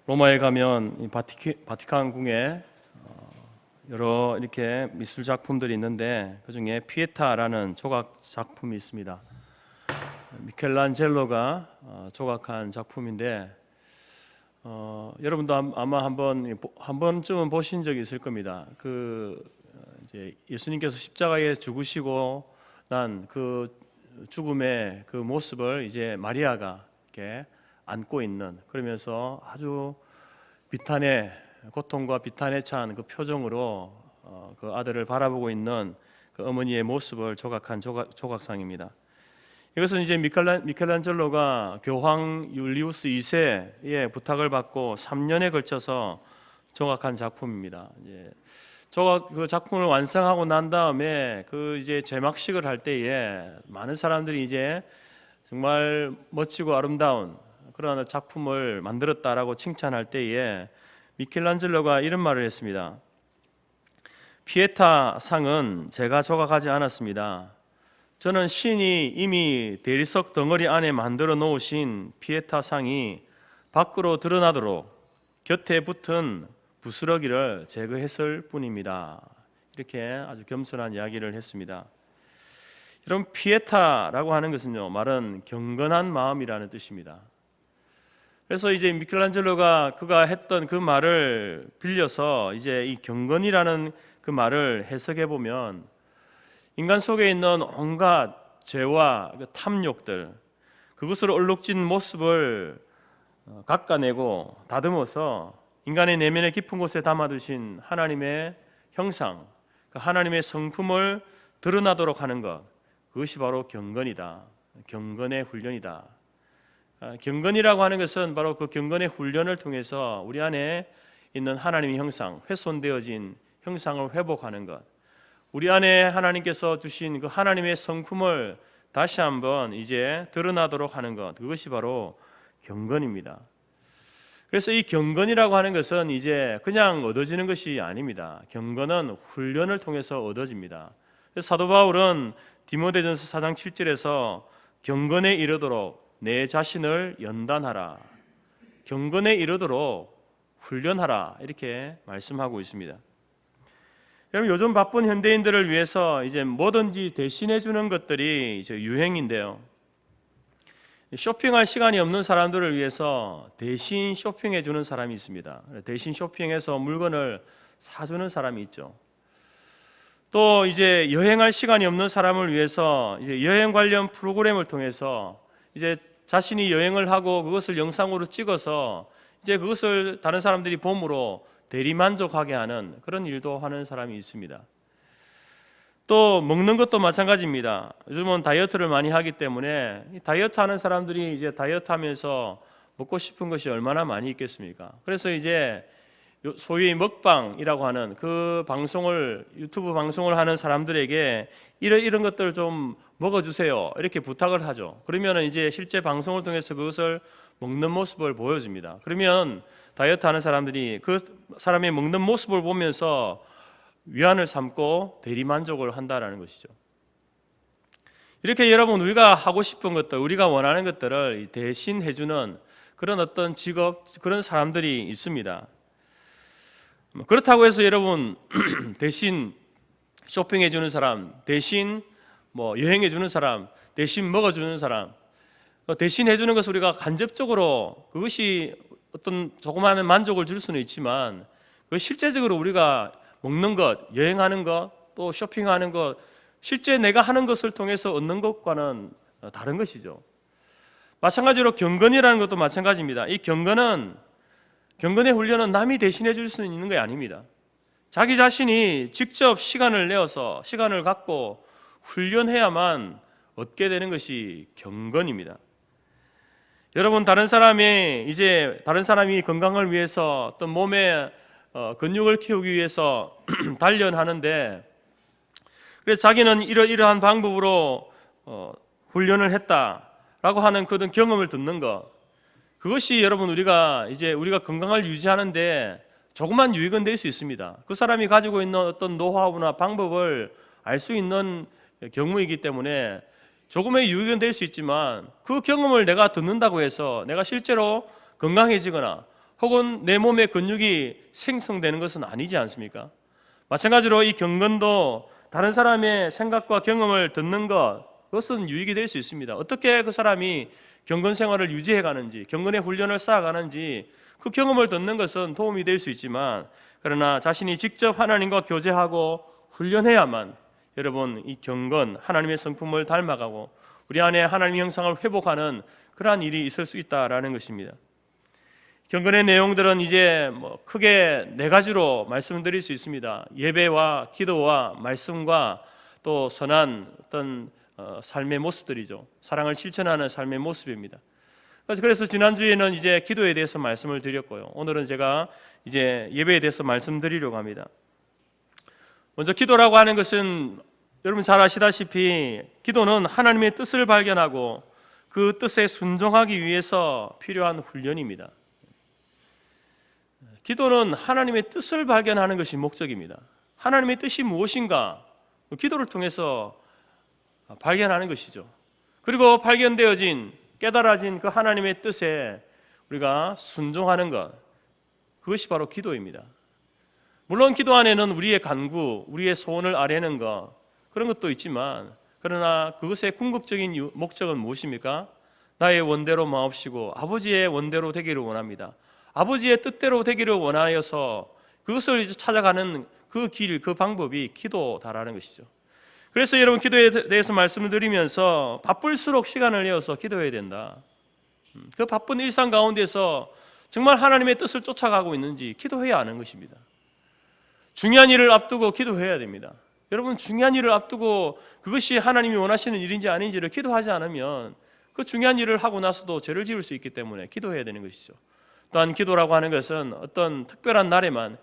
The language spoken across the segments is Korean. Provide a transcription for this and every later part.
로마에 가면 이 바티칸 궁에 여러 이렇게 미술 작품들이 있는데 그 중에 피에타라는 조각 작품이 있습니다. 미켈란젤로가 조각한 작품인데 여러분도 아마 한 번쯤은 보신 적이 있을 겁니다. 이제 예수님께서 십자가에 죽으시고 난 그 죽음의 그 모습을 이제 마리아가 이렇게 안고 있는, 그러면서 아주 비탄의 고통과 비탄에 찬 그 표정으로 그 아들을 바라보고 있는 그 어머니의 모습을 조각한 조각상입니다. 이것은 이제 미켈란젤로가 교황 율리우스 2세의 부탁을 받고 3년에 걸쳐서 조각한 작품입니다. 그 작품을 완성하고 난 다음에 그 이제 제막식을 할 때에 많은 사람들이 이제 정말 멋지고 아름다운 그런 작품을 만들었다라고 칭찬할 때에 미켈란젤로가 이런 말을 했습니다. 피에타 상은 제가 조각하지 않았습니다. 저는 신이 이미 대리석 덩어리 안에 만들어 놓으신 피에타 상이 밖으로 드러나도록 곁에 붙은 부스러기를 제거했을 뿐입니다. 이렇게 아주 겸손한 이야기를 했습니다. 이런 피에타라고 하는 것은요, 말은 경건한 마음이라는 뜻입니다. 그래서 이제 미켈란젤로가 그가 했던 그 말을 빌려서 이제 이 경건이라는 그 말을 해석해 보면 인간 속에 있는 온갖 죄와 탐욕들, 그것을 얼룩진 모습을 깎아내고 다듬어서 인간의 내면의 깊은 곳에 담아두신 하나님의 형상, 그 하나님의 성품을 드러나도록 하는 것, 그것이 바로 경건이다. 경건의 훈련이다. 경건이라고 하는 것은 바로 그 경건의 훈련을 통해서 우리 안에 있는 하나님의 형상, 훼손되어진 형상을 회복하는 것, 우리 안에 하나님께서 주신 그 하나님의 성품을 다시 한번 이제 드러나도록 하는 것, 그것이 바로 경건입니다. 그래서 이 경건이라고 하는 것은 이제 그냥 얻어지는 것이 아닙니다. 경건은 훈련을 통해서 얻어집니다. 그래서 사도 바울은 디모데전서 4장 7절에서 경건에 이르도록 내 자신을 연단하라, 경건에 이르도록 훈련하라, 이렇게 말씀하고 있습니다. 여러분, 요즘 바쁜 현대인들을 위해서 이제 뭐든지 대신해 주는 것들이 이제 유행인데요. 쇼핑할 시간이 없는 사람들을 위해서 대신 쇼핑해 주는 사람이 있습니다. 대신 쇼핑해서 물건을 사주는 사람이 있죠. 또 이제 여행할 시간이 없는 사람을 위해서 이제 여행 관련 프로그램을 통해서 이제 자신이 여행을 하고 그것을 영상으로 찍어서 이제 그것을 다른 사람들이 봄으로 대리만족하게 하는 그런 일도 하는 사람이 있습니다. 또 먹는 것도 마찬가지입니다. 요즘은 다이어트를 많이 하기 때문에 다이어트 하는 사람들이 이제 다이어트 하면서 먹고 싶은 것이 얼마나 많이 있겠습니까? 그래서 이제 소위 먹방이라고 하는 그 방송을, 유튜브 방송을 하는 사람들에게 이런 것들을 좀 먹어주세요, 이렇게 부탁을 하죠. 그러면 이제 실제 방송을 통해서 그것을 먹는 모습을 보여줍니다. 그러면 다이어트 하는 사람들이 그 사람의 먹는 모습을 보면서 위안을 삼고 대리만족을 한다라는 것이죠. 이렇게 여러분, 우리가 하고 싶은 것들, 우리가 원하는 것들을 대신 해주는 그런 어떤 직업, 그런 사람들이 있습니다. 그렇다고 해서 여러분 대신 쇼핑해주는 사람, 대신 여행해주는 사람, 대신 먹어주는 사람, 대신 해주는 것을 우리가 간접적으로 그것이 어떤 조그마한 만족을 줄 수는 있지만 그 실제적으로 우리가 먹는 것, 여행하는 것, 또 쇼핑하는 것, 실제 내가 하는 것을 통해서 얻는 것과는 다른 것이죠. 마찬가지로 경건이라는 것도 마찬가지입니다. 이 경건의 훈련은 남이 대신해 줄 수 있는 게 아닙니다. 자기 자신이 직접 시간을 내어서 시간을 갖고 훈련해야만 얻게 되는 것이 경건입니다. 여러분, 다른 사람이 건강을 위해서 어떤 몸에 근육을 키우기 위해서 단련하는데, 그래서 자기는 이러한 방법으로 훈련을 했다라고 하는 그런 경험을 듣는 것, 그것이 여러분 우리가 건강을 유지하는데 조그만 유익은 될 수 있습니다. 그 사람이 가지고 있는 어떤 노하우나 방법을 알 수 있는 경우이기 때문에 조금의 유익은 될 수 있지만 그 경험을 내가 듣는다고 해서 내가 실제로 건강해지거나 혹은 내 몸의 근육이 생성되는 것은 아니지 않습니까? 마찬가지로 이 경건도 다른 사람의 생각과 경험을 듣는 것, 그것은 유익이 될 수 있습니다. 어떻게 그 사람이 경건 생활을 유지해 가는지, 경건의 훈련을 쌓아가는지 그 경험을 듣는 것은 도움이 될 수 있지만, 그러나 자신이 직접 하나님과 교제하고 훈련해야만 여러분 이 경건, 하나님의 성품을 닮아가고 우리 안에 하나님의 형상을 회복하는 그러한 일이 있을 수 있다라는 것입니다. 경건의 내용들은 이제 크게 네 가지로 말씀드릴 수 있습니다. 예배와 기도와 말씀과 또 선한 어떤 삶의 모습들이죠. 사랑을 실천하는 삶의 모습입니다. 그래서 지난주에는 이제 기도에 대해서 말씀을 드렸고요. 오늘은 제가 이제 예배에 대해서 말씀드리려고 합니다. 먼저 기도라고 하는 것은 여러분 잘 아시다시피 기도는 하나님의 뜻을 발견하고 그 뜻에 순종하기 위해서 필요한 훈련입니다. 기도는 하나님의 뜻을 발견하는 것이 목적입니다. 하나님의 뜻이 무엇인가 기도를 통해서 발견하는 것이죠. 그리고 발견되어진 깨달아진 그 하나님의 뜻에 우리가 순종하는 것, 그것이 바로 기도입니다. 물론 기도 안에는 우리의 간구, 우리의 소원을 아뢰는 것, 그런 것도 있지만, 그러나 그것의 궁극적인 목적은 무엇입니까? 나의 원대로 마옵시고 아버지의 원대로 되기를 원합니다. 아버지의 뜻대로 되기를 원하여서 그것을 찾아가는 그 길, 그 방법이 기도다라는 것이죠. 그래서 여러분 기도에 대해서 말씀을 드리면서 바쁠수록 시간을 내어서 기도해야 된다. 그 바쁜 일상 가운데서 정말 하나님의 뜻을 쫓아가고 있는지 기도해야 하는 것입니다. 중요한 일을 앞두고 기도해야 됩니다. 여러분 중요한 일을 앞두고 그것이 하나님이 원하시는 일인지 아닌지를 기도하지 않으면 그 중요한 일을 하고 나서도 죄를 지을 수 있기 때문에 기도해야 되는 것이죠. 또한 기도라고 하는 것은 어떤 특별한 날에만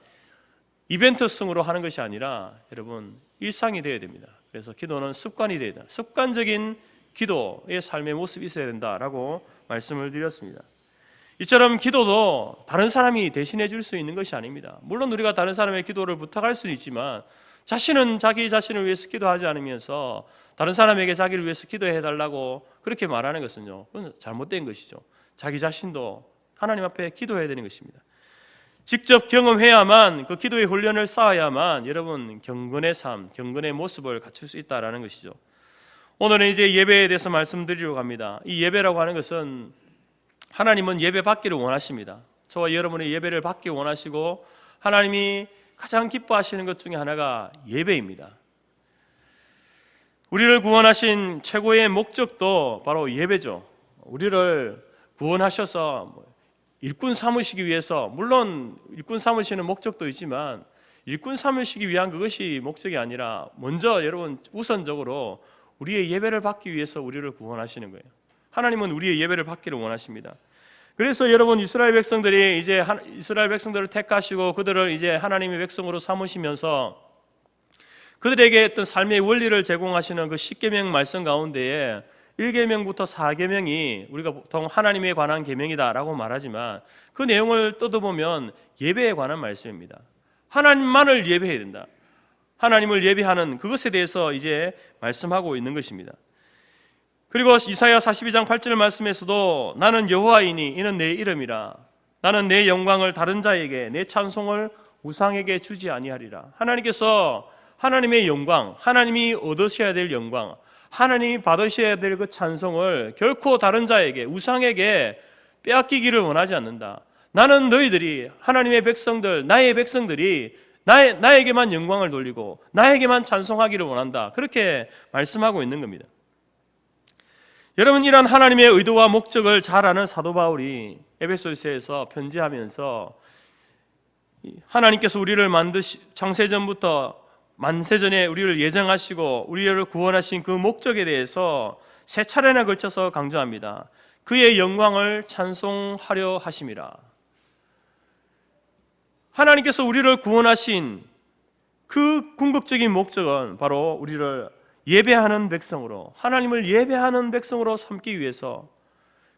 이벤트성으로 하는 것이 아니라 여러분 일상이 되어야 됩니다. 그래서 기도는 습관이 되어야 된다. 습관적인 기도의 삶의 모습이 있어야 된다라고 말씀을 드렸습니다. 이처럼 기도도 다른 사람이 대신해 줄 수 있는 것이 아닙니다. 물론 우리가 다른 사람의 기도를 부탁할 수는 있지만 자신은 자기 자신을 위해서 기도하지 않으면서 다른 사람에게 자기를 위해서 기도해 달라고 그렇게 말하는 것은요, 그건 잘못된 것이죠. 자기 자신도 하나님 앞에 기도해야 되는 것입니다. 직접 경험해야만 그 기도의 훈련을 쌓아야만 여러분 경건의 삶, 경건의 모습을 갖출 수 있다라는 것이죠. 오늘은 이제 예배에 대해서 말씀드리려고 합니다. 이 예배라고 하는 것은 하나님은 예배 받기를 원하십니다. 저와 여러분의 예배를 받기 원하시고 하나님이 가장 기뻐하시는 것 중에 하나가 예배입니다. 우리를 구원하신 최고의 목적도 바로 예배죠. 우리를 구원하셔서 일꾼 삼으시기 위해서, 물론 일꾼 삼으시는 목적도 있지만 일꾼 삼으시기 위한 그것이 목적이 아니라 먼저 여러분 우선적으로 우리의 예배를 받기 위해서 우리를 구원하시는 거예요. 하나님은 우리의 예배를 받기를 원하십니다. 그래서 여러분 이스라엘 백성들이 이제 이스라엘 백성들을 택하시고 그들을 이제 하나님의 백성으로 삼으시면서 그들에게 어떤 삶의 원리를 제공하시는 그 10계명 말씀 가운데에 1계명부터 4계명이 우리가 보통 하나님에 관한 계명이다라고 말하지만 그 내용을 뜯어보면 예배에 관한 말씀입니다. 하나님만을 예배해야 된다. 하나님을 예배하는 그것에 대해서 이제 말씀하고 있는 것입니다. 그리고 이사야 42장 8절 말씀에서도 나는 여호와이니 이는 내 이름이라. 나는 내 영광을 다른 자에게 내 찬송을 우상에게 주지 아니하리라. 하나님께서 하나님의 영광, 하나님이 얻으셔야 될 영광, 하나님이 받으셔야 될 그 찬송을 결코 다른 자에게, 우상에게 빼앗기기를 원하지 않는다. 나는 너희들이, 하나님의 백성들, 나의 백성들이 나에게만 영광을 돌리고 나에게만 찬송하기를 원한다. 그렇게 말씀하고 있는 겁니다. 여러분, 이런 하나님의 의도와 목적을 잘 아는 사도 바울이 에베소서에서 편지하면서 하나님께서 우리를 창세전부터 만세전에 우리를 예정하시고 우리를 구원하신 그 목적에 대해서 세 차례나 걸쳐서 강조합니다. 그의 영광을 찬송하려 하심이라. 하나님께서 우리를 구원하신 그 궁극적인 목적은 바로 우리를 예배하는 백성으로, 하나님을 예배하는 백성으로 삼기 위해서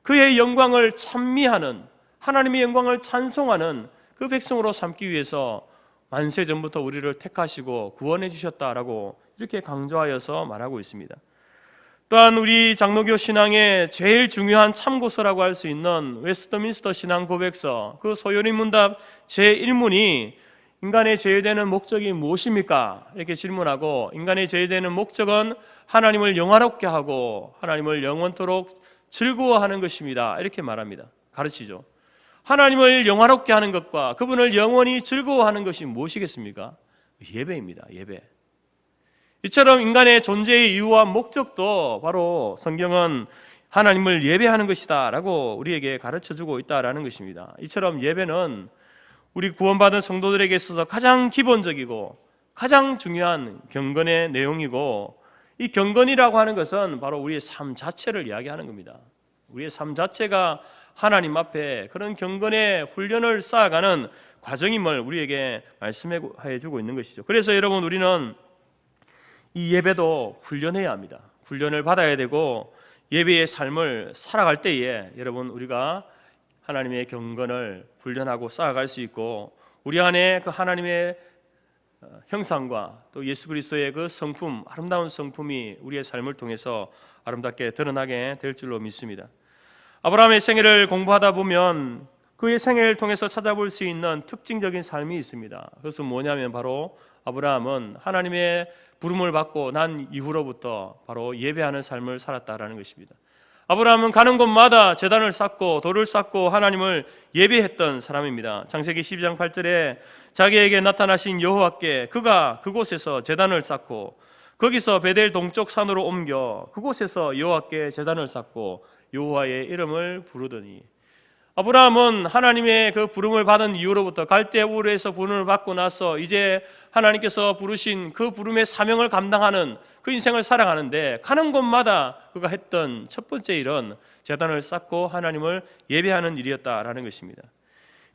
그의 영광을 찬미하는, 하나님의 영광을 찬송하는 그 백성으로 삼기 위해서 만세 전부터 우리를 택하시고 구원해 주셨다라고 이렇게 강조하여서 말하고 있습니다. 또한 우리 장로교 신앙의 제일 중요한 참고서라고 할 수 있는 웨스트민스터 신앙 고백서 그 소요리 문답 제1문이 인간의 제외되는 목적이 무엇입니까? 이렇게 질문하고, 인간의 제외되는 목적은 하나님을 영화롭게 하고 하나님을 영원토록 즐거워하는 것입니다, 이렇게 말합니다. 가르치죠. 하나님을 영화롭게 하는 것과 그분을 영원히 즐거워하는 것이 무엇이겠습니까? 예배입니다. 예배. 이처럼 인간의 존재의 이유와 목적도 바로 성경은 하나님을 예배하는 것이다 라고 우리에게 가르쳐주고 있다라는 것입니다. 이처럼 예배는 우리 구원받은 성도들에게 있어서 가장 기본적이고 가장 중요한 경건의 내용이고, 이 경건이라고 하는 것은 바로 우리의 삶 자체를 이야기하는 겁니다. 우리의 삶 자체가 하나님 앞에 그런 경건의 훈련을 쌓아가는 과정임을 우리에게 말씀해 주고 있는 것이죠. 그래서 여러분, 우리는 이 예배도 훈련해야 합니다. 훈련을 받아야 되고, 예배의 삶을 살아갈 때에 여러분, 우리가 하나님의 경건을 훈련하고 쌓아갈 수 있고, 우리 안에 그 하나님의 형상과 또 예수 그리스도의 그 성품, 아름다운 성품이 우리의 삶을 통해서 아름답게 드러나게 될 줄로 믿습니다. 아브라함의 생애를 공부하다 보면 그의 생애를 통해서 찾아볼 수 있는 특징적인 삶이 있습니다. 그것은 뭐냐면 바로 아브라함은 하나님의 부름을 받고 난 이후로부터 바로 예배하는 삶을 살았다라는 것입니다. 아브라함은 가는 곳마다 제단을 쌓고 돌을 쌓고 하나님을 예배했던 사람입니다. 창세기 12장 8절에 자기에게 나타나신 여호와께 그가 그곳에서 제단을 쌓고 거기서 베델 동쪽 산으로 옮겨 그곳에서 여호와께 제단을 쌓고 여호와의 이름을 부르더니, 아브라함은 하나님의 그 부름을 받은 이후로부터 갈대 우르에서 부름을 받고 나서 이제 하나님께서 부르신 그 부름의 사명을 감당하는 그 인생을 살아가는데, 가는 곳마다 그가 했던 첫 번째 일은 제단을 쌓고 하나님을 예배하는 일이었다라는 것입니다.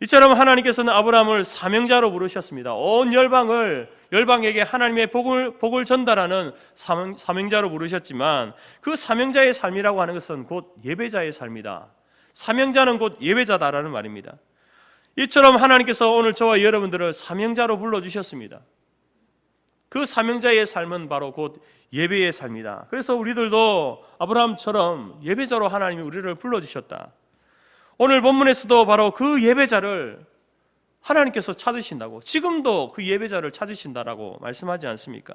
이처럼 하나님께서는 아브라함을 사명자로 부르셨습니다. 온 열방에게 하나님의 복을 전달하는 사명자로 부르셨지만, 그 사명자의 삶이라고 하는 것은 곧 예배자의 삶이다. 사명자는 곧 예배자다라는 말입니다. 이처럼 하나님께서 오늘 저와 여러분들을 사명자로 불러주셨습니다. 그 사명자의 삶은 바로 곧 예배의 삶이다. 그래서 우리들도 아브라함처럼 예배자로 하나님이 우리를 불러주셨다. 오늘 본문에서도 바로 그 예배자를 하나님께서 찾으신다고, 지금도 그 예배자를 찾으신다라고 말씀하지 않습니까?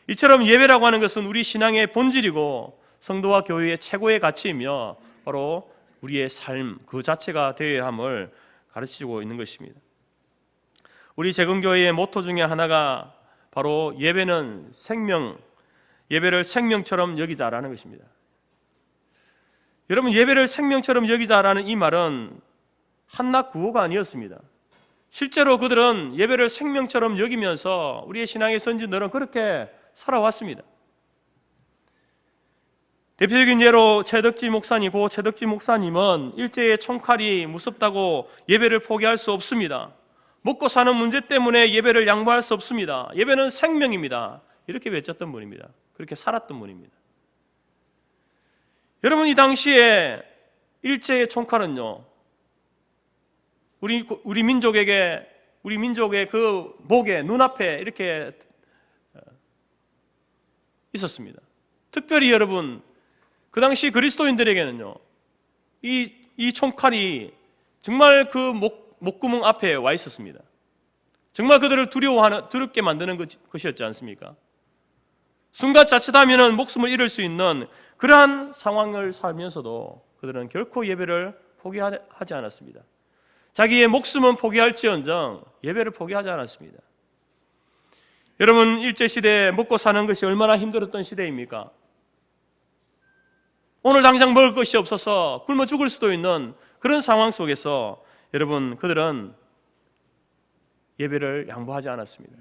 이처럼 예배라고 하는 것은 우리 신앙의 본질이고 성도와 교회의 최고의 가치이며 바로 우리의 삶 그 자체가 되어야 함을 가르치고 있는 것입니다. 우리 재건교회의 모토 중에 하나가 바로 예배는 생명, 예배를 생명처럼 여기자라는 것입니다. 여러분, 예배를 생명처럼 여기자라는 이 말은 한낱 구호가 아니었습니다. 실제로 그들은 예배를 생명처럼 여기면서 우리의 신앙의 선진들은 그렇게 살아왔습니다. 대표적인 예로 최덕지 목사님은 일제의 총칼이 무섭다고 예배를 포기할 수 없습니다. 먹고 사는 문제 때문에 예배를 양보할 수 없습니다. 예배는 생명입니다. 이렇게 외쳤던 분입니다. 그렇게 살았던 분입니다. 여러분, 이 당시에 일제의 총칼은요, 우리 민족의 그 목에, 눈앞에 이렇게 있었습니다. 특별히 여러분, 그 당시 그리스도인들에게는요, 이 총칼이 정말 그 목구멍 앞에 와 있었습니다. 정말 그들을 두렵게 만드는 것이었지 않습니까? 순간 자칫하면 목숨을 잃을 수 있는 그러한 상황을 살면서도 그들은 결코 예배를 포기하지 않았습니다. 자기의 목숨은 포기할지언정 예배를 포기하지 않았습니다. 여러분, 일제시대에 먹고 사는 것이 얼마나 힘들었던 시대입니까? 오늘 당장 먹을 것이 없어서 굶어 죽을 수도 있는 그런 상황 속에서 여러분, 그들은 예배를 양보하지 않았습니다.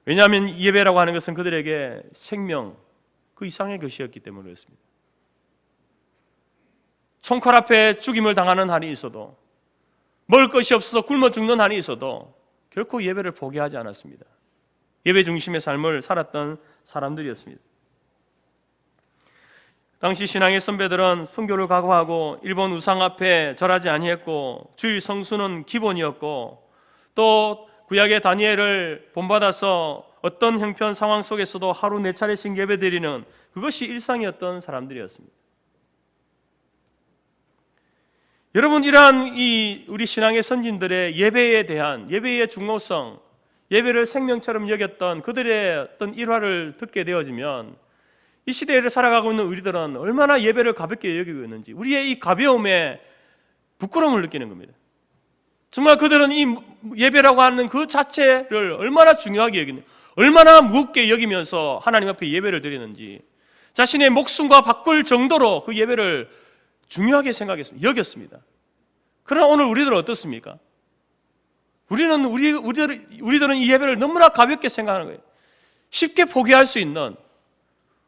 왜냐하면 예배라고 하는 것은 그들에게 생명 그 이상의 것이었기 때문에 그렇습니다. 총칼 앞에 죽임을 당하는 한이 있어도, 먹을 것이 없어서 굶어 죽는 한이 있어도 결코 예배를 포기하지 않았습니다. 예배 중심의 삶을 살았던 사람들이었습니다. 당시 신앙의 선배들은 순교를 각오하고 일본 우상 앞에 절하지 아니했고, 주일 성수는 기본이었고, 또 구약의 다니엘을 본받아서 어떤 형편 상황 속에서도 하루 4차례씩 예배드리는 그것이 일상이었던 사람들이었습니다. 여러분, 이러한 우리 신앙의 선진들의 예배에 대한 예배의 중요성, 예배를 생명처럼 여겼던 그들의 어떤 일화를 듣게 되어지면 이 시대를 살아가고 있는 우리들은 얼마나 예배를 가볍게 여기고 있는지, 우리의 이 가벼움에 부끄러움을 느끼는 겁니다. 정말 그들은 이 예배라고 하는 그 자체를 얼마나 중요하게 여기는지, 얼마나 무겁게 여기면서 하나님 앞에 예배를 드리는지, 자신의 목숨과 바꿀 정도로 그 예배를 중요하게 생각했습니다. 여겼습니다. 그러나 오늘 우리들은 어떻습니까? 우리들은 이 예배를 너무나 가볍게 생각하는 거예요. 쉽게 포기할 수 있는,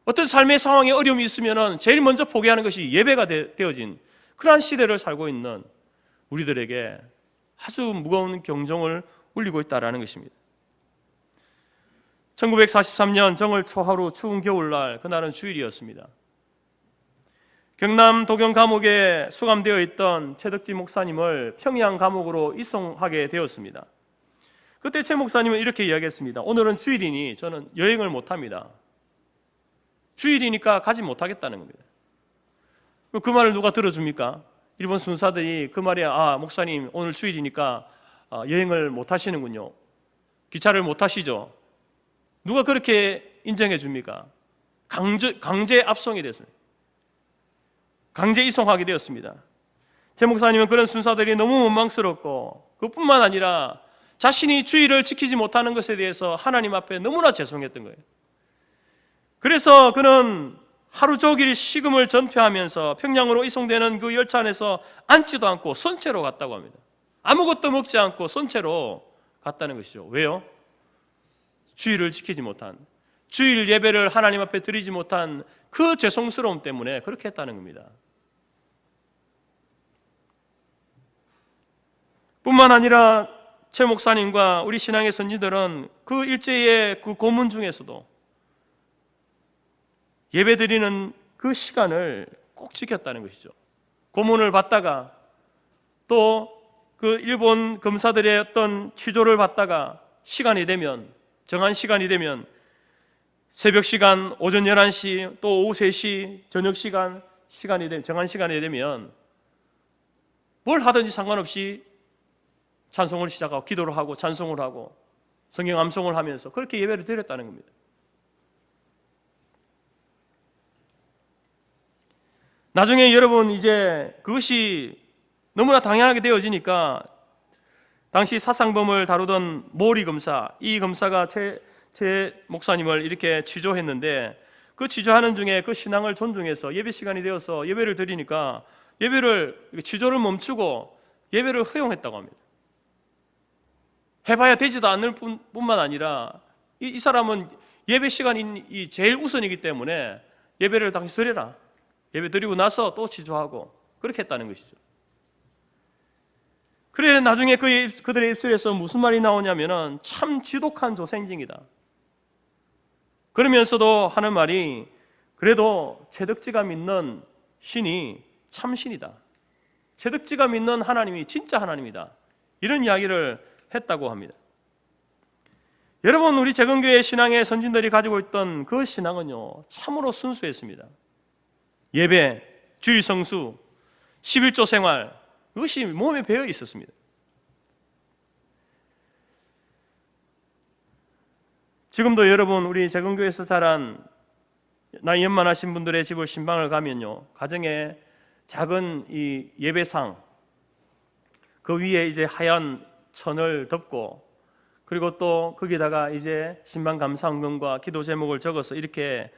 어떤 삶의 상황에 어려움이 있으면 제일 먼저 포기하는 것이 예배가 되어진 그러한 시대를 살고 있는 우리들에게 아주 무거운 경종을 울리고 있다는 것입니다. 1943년 정월 초하루 추운 겨울날, 그날은 주일이었습니다. 경남 도경 감옥에 수감되어 있던 최덕지 목사님을 평양 감옥으로 이송하게 되었습니다. 그때 최 목사님은 이렇게 이야기했습니다. 오늘은 주일이니 저는 여행을 못합니다. 주일이니까 가지 못하겠다는 겁니다. 그 말을 누가 들어줍니까? 일본 순사들이 그 말에 목사님 오늘 주일이니까 여행을 못하시는군요. 기차를 못하시죠. 누가 그렇게 인정해 줍니까? 강제 압송이 됐습니다. 강제 이송하게 되었습니다. 제 목사님은 그런 순사들이 너무 원망스럽고, 그뿐만 아니라 자신이 주의를 지키지 못하는 것에 대해서 하나님 앞에 너무나 죄송했던 거예요. 그래서 그는 하루 종일 식음을 전폐하면서 평양으로 이송되는 그 열차 안에서 앉지도 않고 선체로 갔다고 합니다. 아무것도 먹지 않고 선체로 갔다는 것이죠. 왜요? 주의를 지키지 못한, 주일 예배를 하나님 앞에 드리지 못한 그 죄송스러움 때문에 그렇게 했다는 겁니다. 뿐만 아니라 최 목사님과 우리 신앙의 선지들은 그 일제의 그 고문 중에서도 예배드리는 그 시간을 꼭 지켰다는 것이죠. 고문을 받다가 또 그 일본 검사들의 어떤 취조를 받다가 시간이 되면, 정한 시간이 되면 새벽 시간, 오전 11시, 또 오후 3시, 저녁 시간이 되면, 정한 시간이 되면 뭘 하든지 상관없이 찬송을 시작하고 기도를 하고 찬송을 하고 성경 암송을 하면서 그렇게 예배를 드렸다는 겁니다. 나중에 여러분 이제 그것이 너무나 당연하게 되어지니까 당시 사상범을 다루던 모리 검사, 이 검사가 최 목사님을 이렇게 취조했는데, 그 취조하는 중에 그 신앙을 존중해서 예배 시간이 되어서 예배를 드리니까 예배를, 취조를 멈추고 예배를 허용했다고 합니다. 해봐야 되지도 않을 뿐만 아니라 이 사람은 예배 시간이 제일 우선이기 때문에 예배를 당시 드려라, 예배 드리고 나서 또 취조하고 그렇게 했다는 것이죠. 그래 나중에 그들의 입술에서 무슨 말이 나오냐면은 참 지독한 조생징이다. 그러면서도 하는 말이, 그래도 최덕지가 믿는 신이 참 신이다. 최덕지가 믿는 하나님이 진짜 하나님이다. 이런 이야기를 했다고 합니다. 여러분, 우리 재건교회 신앙의 선진들이 가지고 있던 그 신앙은요, 참으로 순수했습니다. 예배, 주일 성수, 11조 생활, 그것이 몸에 배어 있었습니다. 지금도 여러분, 우리 재건교회에서 자란 나이 연만하신 분들의 집을 신방을 가면요, 가정에 작은 이 예배상, 그 위에 이제 하얀 천을 덮고, 그리고 또 거기다가 이제 신방 감사헌금과 기도 제목을 적어서 이렇게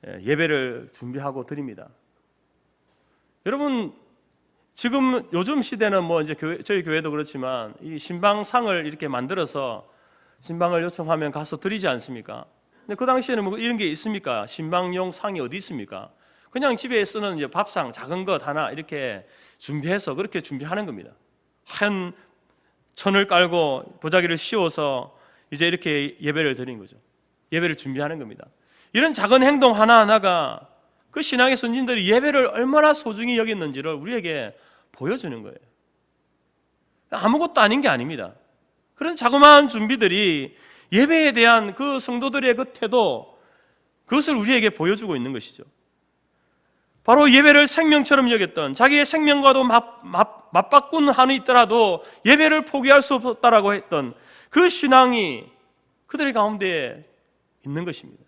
예배를 준비하고 드립니다. 여러분, 지금 요즘 시대는 뭐 이제 저희 교회도 그렇지만 이 신방상을 이렇게 만들어서 신방을 요청하면 가서 드리지 않습니까? 근데 그 당시에는 뭐 이런 게 있습니까? 신방용 상이 어디 있습니까? 그냥 집에 쓰는 이제 밥상 작은 것 하나 이렇게 준비해서 그렇게 준비하는 겁니다. 하얀 천을 깔고 보자기를 씌워서 이제 이렇게 예배를 드리는 거죠. 예배를 준비하는 겁니다. 이런 작은 행동 하나하나가 그 신앙의 선진들이 예배를 얼마나 소중히 여겼는지를 우리에게 보여주는 거예요. 아무것도 아닌 게 아닙니다. 그런 자그마한 준비들이 예배에 대한 그 성도들의 그 태도, 그것을 우리에게 보여주고 있는 것이죠. 바로 예배를 생명처럼 여겼던, 자기의 생명과도 맞바꾼 한이 있더라도 예배를 포기할 수 없다라고 했던 그 신앙이 그들의 가운데 있는 것입니다.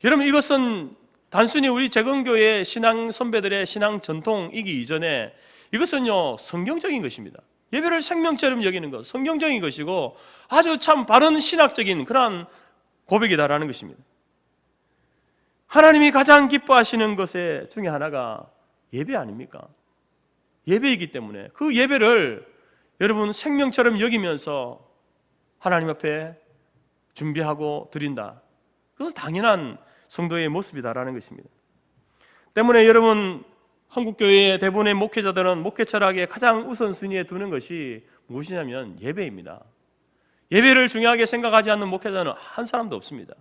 여러분, 이것은 단순히 우리 재건교회 신앙 선배들의 신앙 전통이기 이전에 이것은요, 성경적인 것입니다. 예배를 생명처럼 여기는 것, 성경적인 것이고 아주 참 바른 신학적인 그러한 고백이다라는 것입니다. 하나님이 가장 기뻐하시는 것의 중에 하나가 예배 아닙니까? 예배이기 때문에 그 예배를 여러분 생명처럼 여기면서 하나님 앞에 준비하고 드린다. 그것은 당연한 성도의 모습이다라는 것입니다. 때문에 여러분, 한국교회의 대부분의 목회자들은 목회 철학의 가장 우선순위에 두는 것이 무엇이냐면 예배입니다. 예배를 중요하게 생각하지 않는 목회자는 한 사람도 없습니다.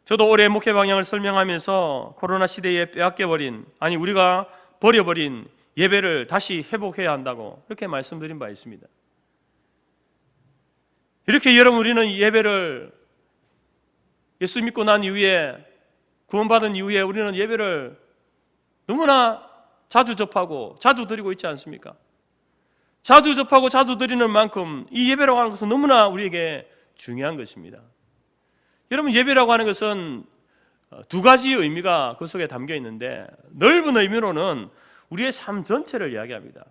저도 올해 목회 방향을 설명하면서 코로나 시대에 빼앗겨버린, 아니 우리가 버려버린 예배를 다시 회복해야 한다고 이렇게 말씀드린 바 있습니다. 이렇게 여러분, 우리는 예배를 예수 믿고 난 이후에, 구원받은 이후에 우리는 예배를 너무나 자주 접하고 자주 드리고 있지 않습니까? 자주 접하고 자주 드리는 만큼 이 예배라고 하는 것은 너무나 우리에게 중요한 것입니다. 여러분, 예배라고 하는 것은 두 가지 의미가 그 속에 담겨 있는데, 넓은 의미로는 우리의 삶 전체를 이야기합니다.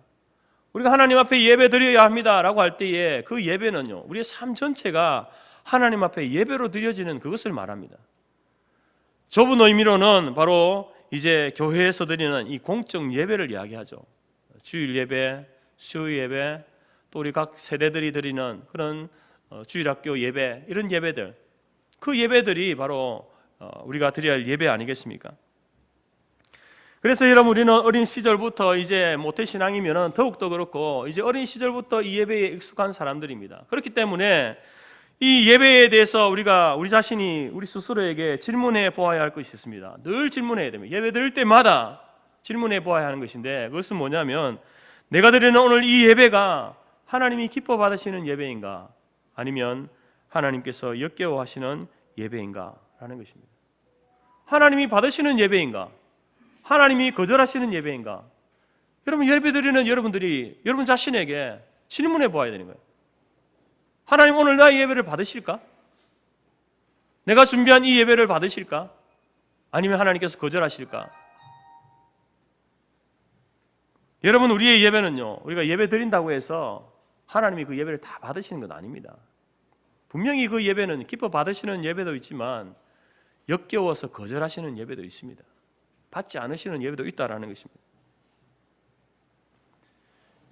우리가 하나님 앞에 예배 드려야 합니다 라고 할 때에 그 예배는요, 우리의 삶 전체가 하나님 앞에 예배로 드려지는 그것을 말합니다. 좁은 의미로는 바로 이제 교회에서 드리는 이 공적 예배를 이야기하죠. 주일 예배, 수요 예배, 또 우리 각 세대들이 드리는 그런 주일학교 예배, 이런 예배들, 그 예배들이 바로 우리가 드려야 할 예배 아니겠습니까? 그래서 여러분, 우리는 어린 시절부터 이제 모태신앙이면 더욱더 그렇고 이제 어린 시절부터 이 예배에 익숙한 사람들입니다. 그렇기 때문에 이 예배에 대해서 우리가 우리 자신이 우리 스스로에게 질문해 보아야 할 것이 있습니다. 늘 질문해야 됩니다. 예배 드릴 때마다 질문해 보아야 하는 것인데, 그것은 뭐냐면 내가 드리는 오늘 이 예배가 하나님이 기뻐 받으시는 예배인가, 아니면 하나님께서 역겨워하시는 예배인가 라는 것입니다. 하나님이 받으시는 예배인가, 하나님이 거절하시는 예배인가. 여러분, 예배 드리는 여러분들이 여러분 자신에게 질문해 보아야 되는 거예요. 하나님, 오늘 나의 예배를 받으실까? 내가 준비한 이 예배를 받으실까? 아니면 하나님께서 거절하실까? 여러분, 우리의 예배는요, 우리가 예배 드린다고 해서 하나님이 그 예배를 다 받으시는 건 아닙니다. 분명히 그 예배는 기뻐 받으시는 예배도 있지만 역겨워서 거절하시는 예배도 있습니다. 받지 않으시는 예배도 있다라는 것입니다.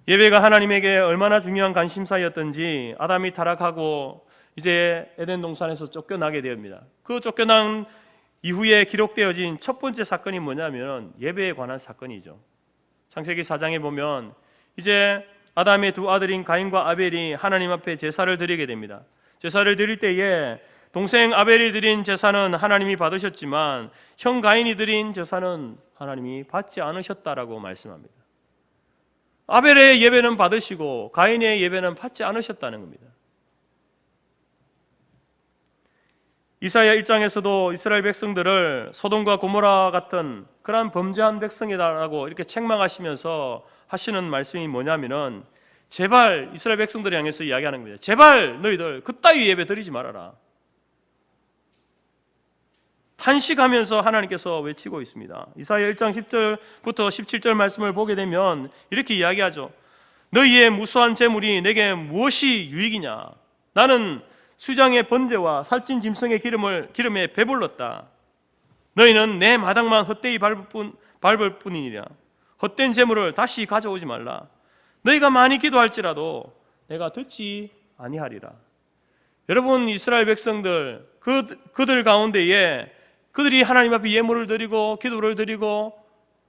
예배가 하나님에게 얼마나 중요한 관심사였던지 아담이 타락하고 이제 에덴 동산에서 쫓겨나게 됩니다. 그 쫓겨난 이후에 기록되어진 첫 번째 사건이 뭐냐면 예배에 관한 사건이죠. 창세기 4장에 보면 이제 아담의 두 아들인 가인과 아벨이 하나님 앞에 제사를 드리게 됩니다. 제사를 드릴 때에 동생 아벨이 드린 제사는 하나님이 받으셨지만 형 가인이 드린 제사는 하나님이 받지 않으셨다라고 말씀합니다. 아벨의 예배는 받으시고 가인의 예배는 받지 않으셨다는 겁니다. 이사야 1장에서도 이스라엘 백성들을 소돔과 고모라 같은 그러한 범죄한 백성이다라고 이렇게 책망하시면서 하시는 말씀이 뭐냐면은 제발 이스라엘 백성들을 향해서 이야기하는 겁니다. 제발 너희들 그따위 예배 드리지 말아라. 탄식하면서 하나님께서 외치고 있습니다. 이사야 1장 10절부터 17절 말씀을 보게 되면 이렇게 이야기하죠. 너희의 무수한 재물이 내게 무엇이 유익이냐? 나는 수장의 번제와 살찐 짐승의 기름에 배불렀다. 너희는 내 마당만 헛되이 밟을 뿐이니라. 헛된 재물을 다시 가져오지 말라. 너희가 많이 기도할지라도 내가 듣지 아니하리라. 여러분, 이스라엘 백성들 그들 가운데에 그들이 하나님 앞에 예물을 드리고 기도를 드리고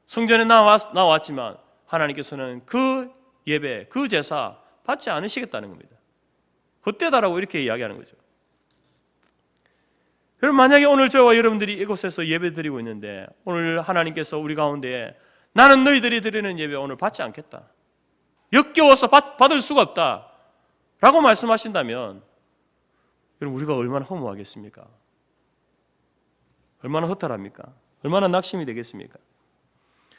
성전에 나왔지만 하나님께서는 그 예배, 그 제사 받지 않으시겠다는 겁니다. 헛되다라고 이렇게 이야기하는 거죠. 여러분, 만약에 오늘 저와 여러분들이 이곳에서 예배 드리고 있는데 오늘 하나님께서 우리 가운데 나는 너희들이 드리는 예배 오늘 받지 않겠다, 역겨워서 받을 수가 없다, 라고 말씀하신다면 여러분 우리가 얼마나 허무하겠습니까? 얼마나 허탈합니까? 얼마나 낙심이 되겠습니까?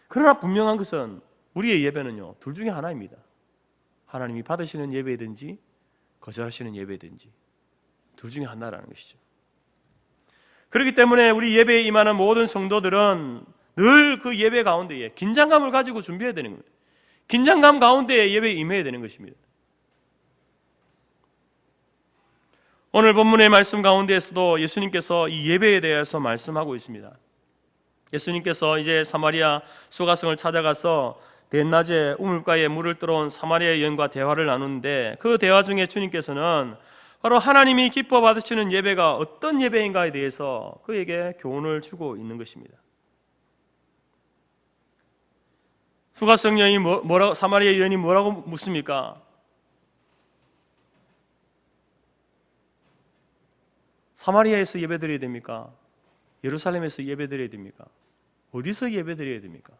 그러나 분명한 것은 우리의 예배는요, 둘 중에 하나입니다. 하나님이 받으시는 예배든지 거절하시는 예배든지 둘 중에 하나라는 것이죠. 그렇기 때문에 우리 예배에 임하는 모든 성도들은 늘 그 예배 가운데에 긴장감을 가지고 준비해야 되는 겁니다. 긴장감 가운데에 예배에 임해야 되는 것입니다. 오늘 본문의 말씀 가운데에서도 예수님께서 이 예배에 대해서 말씀하고 있습니다. 예수님께서 이제 사마리아 수가성을 찾아가서 대낮에 우물가에 물을 들어온 사마리아 여인과 대화를 나누는데 그 대화 중에 주님께서는 바로 하나님이 기뻐 받으시는 예배가 어떤 예배인가에 대해서 그에게 교훈을 주고 있는 것입니다. 수가성 여인이 사마리아 여인이 뭐라고 묻습니까? 사마리아에서 예배드려야 됩니까? 예루살렘에서 예배드려야 됩니까? 어디서 예배드려야 됩니까?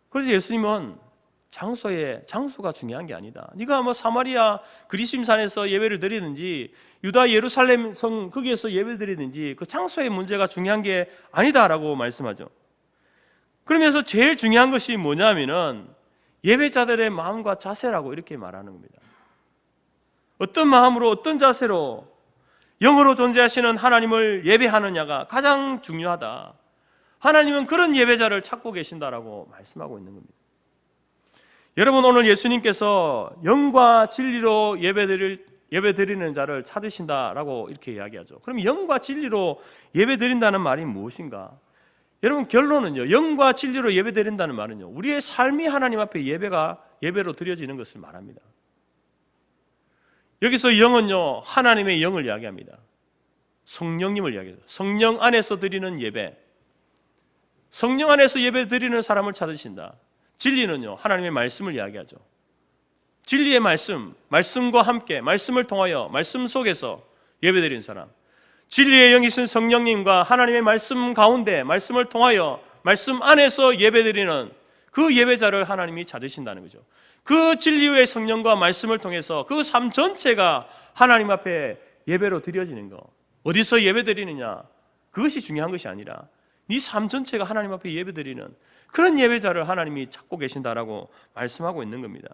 그래서 예수님은 장소가 중요한 게 아니다. 네가 뭐 사마리아 그리심산에서 예배를 드리든지 유다 예루살렘 성 거기에서 예배드리든지 그 장소의 문제가 중요한 게 아니다라고 말씀하죠. 그러면서 제일 중요한 것이 뭐냐면은 예배자들의 마음과 자세라고 이렇게 말하는 겁니다. 어떤 마음으로 어떤 자세로 영으로 존재하시는 하나님을 예배하느냐가 가장 중요하다. 하나님은 그런 예배자를 찾고 계신다라고 말씀하고 있는 겁니다. 여러분 오늘 예수님께서 영과 진리로 예배드리는 자를 찾으신다라고 이렇게 이야기하죠. 그럼 영과 진리로 예배드린다는 말이 무엇인가? 여러분 결론은요, 영과 진리로 예배드린다는 말은요, 우리의 삶이 하나님 앞에 예배로 드려지는 것을 말합니다. 여기서 영은요, 하나님의 영을 이야기합니다. 성령님을 이야기해요. 성령 안에서 드리는 예배, 성령 안에서 예배 드리는 사람을 찾으신다. 진리는요, 하나님의 말씀을 이야기하죠. 진리의 말씀과 함께 말씀을 통하여 말씀 속에서 예배 드리는 사람, 진리의 영이신 성령님과 하나님의 말씀 가운데 말씀을 통하여 말씀 안에서 예배 드리는 그 예배자를 하나님이 찾으신다는 거죠. 그 진리의 성령과 말씀을 통해서 그 삶 전체가 하나님 앞에 예배로 드려지는 거. 어디서 예배 드리느냐, 그것이 중요한 것이 아니라 네 삶 전체가 하나님 앞에 예배 드리는 그런 예배자를 하나님이 찾고 계신다라고 말씀하고 있는 겁니다.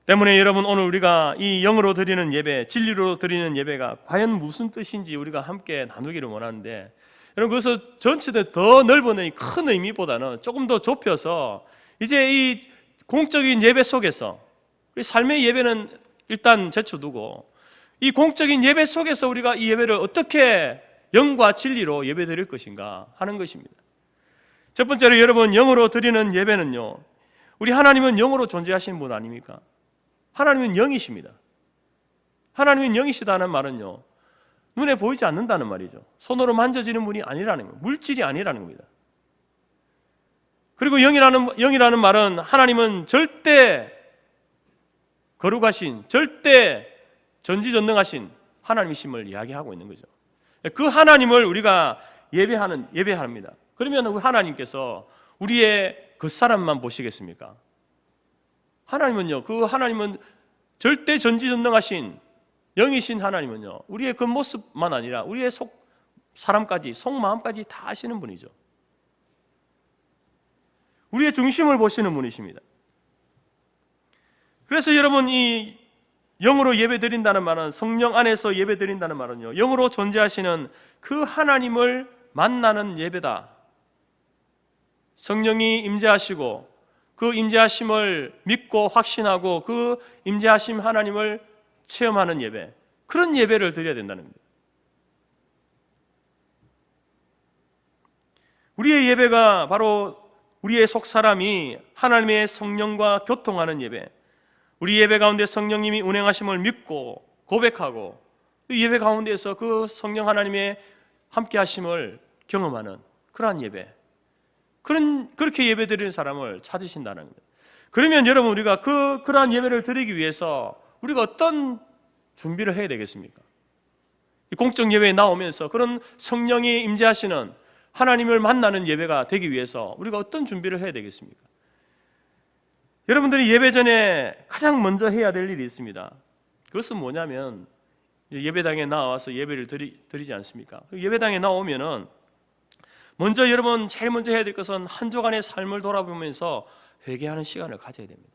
때문에 여러분 오늘 우리가 이 영으로 드리는 예배, 진리로 드리는 예배가 과연 무슨 뜻인지 우리가 함께 나누기를 원하는데, 여러분 그것을 전체적으로 더 넓은 큰 의미보다는 조금 더 좁혀서 이제 이 공적인 예배 속에서 우리 삶의 예배는 일단 제쳐두고 이 공적인 예배 속에서 우리가 이 예배를 어떻게 영과 진리로 예배 드릴 것인가 하는 것입니다. 첫 번째로 여러분 영으로 드리는 예배는요, 우리 하나님은 영으로 존재하시는 분 아닙니까? 하나님은 영이십니다. 하나님은 영이시다는 말은요, 눈에 보이지 않는다는 말이죠. 손으로 만져지는 분이 아니라는 거예요. 물질이 아니라는 겁니다. 그리고 영이라는 말은 하나님은 절대 거룩하신, 절대 전지전능하신 하나님이심을 이야기하고 있는 거죠. 그 하나님을 우리가 예배합니다. 그러면 그 하나님께서 우리의 겉사람만 보시겠습니까? 하나님은요, 그 하나님은 절대 전지전능하신 영이신 하나님은요, 우리의 겉모습만 아니라 우리의 사람까지, 속마음까지 다 아시는 분이죠. 우리의 중심을 보시는 분이십니다. 그래서 여러분 이 영으로 예배드린다는 말은, 성령 안에서 예배드린다는 말은요, 영으로 존재하시는 그 하나님을 만나는 예배다. 성령이 임재하시고 그 임재하심을 믿고 확신하고 그 임재하심 하나님을 체험하는 예배, 그런 예배를 드려야 된다는 겁니다. 우리의 예배가 바로 우리의 속사람이 하나님의 성령과 교통하는 예배, 우리 예배 가운데 성령님이 운행하심을 믿고 고백하고 그 예배 가운데에서 그 성령 하나님의 함께하심을 경험하는 그러한 예배, 그렇게 예배 드리는 사람을 찾으신다는 겁니다. 그러면 여러분 우리가 그러한 예배를 드리기 위해서 우리가 어떤 준비를 해야 되겠습니까? 공적 예배에 나오면서 그런 성령이 임재하시는 하나님을 만나는 예배가 되기 위해서 우리가 어떤 준비를 해야 되겠습니까? 여러분들이 예배 전에 가장 먼저 해야 될 일이 있습니다. 그것은 뭐냐면 예배당에 나와서 예배를 드리지 않습니까? 예배당에 나오면은 먼저 여러분 제일 먼저 해야 될 것은 한 주간의 삶을 돌아보면서 회개하는 시간을 가져야 됩니다.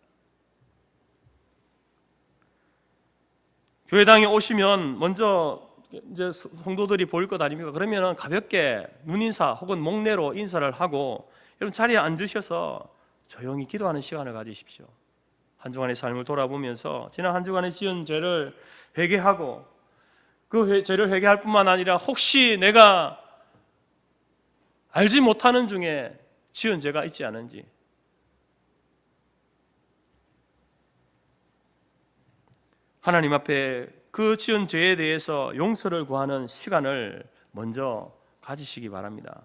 교회당에 오시면 먼저 이제 성도들이 보일 것 아닙니까? 그러면 가볍게 눈인사 혹은 목례로 인사를 하고 여러분 자리에 앉으셔서 조용히 기도하는 시간을 가지십시오. 한 주간의 삶을 돌아보면서 지난 한 주간에 지은 죄를 회개하고 그 죄를 회개할 뿐만 아니라 혹시 내가 알지 못하는 중에 지은 죄가 있지 않은지, 하나님 앞에 그 지은 죄에 대해서 용서를 구하는 시간을 먼저 가지시기 바랍니다.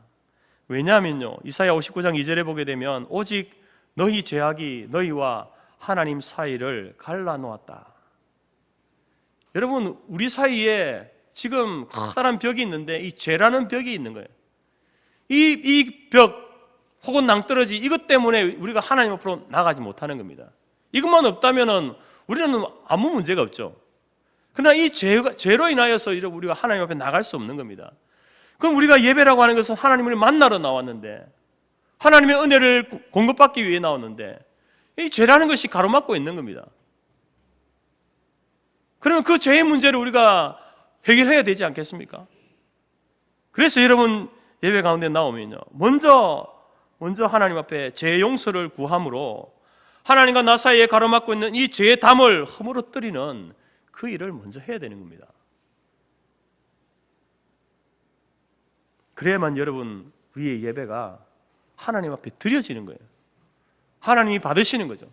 왜냐하면요, 이사야 59장 2절에 보게 되면 오직 너희 죄악이 너희와 하나님 사이를 갈라놓았다. 여러분, 우리 사이에 지금 커다란 벽이 있는데 이 죄라는 벽이 있는 거예요. 이 벽 혹은 낭떠러지, 이것 때문에 우리가 하나님 앞으로 나가지 못하는 겁니다. 이것만 없다면 우리는 아무 문제가 없죠. 그러나 이 죄로 인하여서 우리가 하나님 앞에 나갈 수 없는 겁니다. 그럼 우리가 예배라고 하는 것은 하나님을 만나러 나왔는데, 하나님의 은혜를 공급받기 위해 나왔는데, 이 죄라는 것이 가로막고 있는 겁니다. 그러면 그 죄의 문제를 우리가 해결해야 되지 않겠습니까? 그래서 여러분 예배 가운데 나오면요, 먼저 하나님 앞에 죄 용서를 구함으로 하나님과 나 사이에 가로막고 있는 이 죄의 담을 허물어뜨리는 그 일을 먼저 해야 되는 겁니다. 그래야만 여러분 우리의 예배가 하나님 앞에 드려지는 거예요. 하나님이 받으시는 거죠.